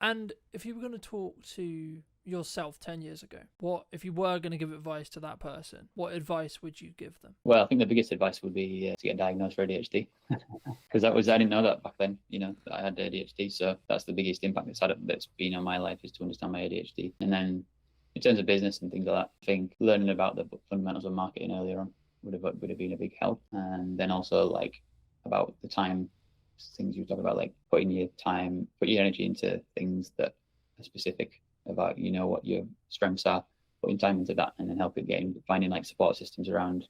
And if you were going to talk to yourself 10 years ago, what, if you were going to give advice to that person, what advice would you give them? Well, I think the biggest advice would be to get diagnosed for ADHD, because I didn't know that back then, that I had ADHD. So that's the biggest impact that's been on my life, is to understand my ADHD. And then in terms of business and things like that, I think learning about the fundamentals of marketing earlier on would have been a big help. And then also like about the time things you talk about, like put your energy into things that are specific about, what your strengths are, putting time into that, and then finding like support systems around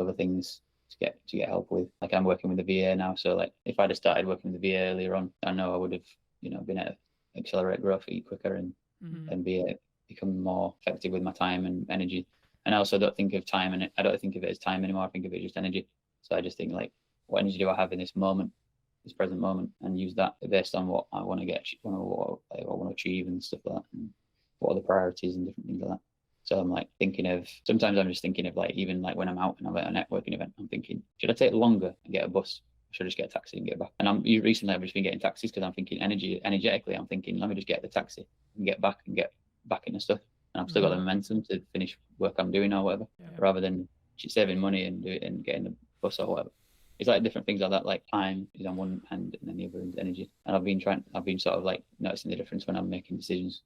other things to get help with. Like I'm working with the VA now, so like if I'd have started working with the VA earlier on, I know I would have, been able to accelerate growth, eat quicker, and become more effective with my time and energy. And I also don't think of time, and I don't think of it as time anymore. I think of it as just energy. So I just think like, what energy do I have in this moment, this present moment, and use that based on what I want to get, what I want to achieve and stuff like that, and what are the priorities and different things like that. So I'm like sometimes I'm just thinking of like, even like when I'm out and I'm at a networking event, I'm thinking, should I take longer and get a bus? Or should I just get a taxi and get back? And I've just been getting taxis because I'm thinking energetically, I'm thinking, let me just get the taxi and get back into stuff. And I've still got the momentum to finish work I'm doing or whatever, rather than saving money and do it and getting the bus or whatever. It's like different things like that. Like time is on one hand, and then the other is energy. And I've been sort of like noticing the difference when I'm making decisions.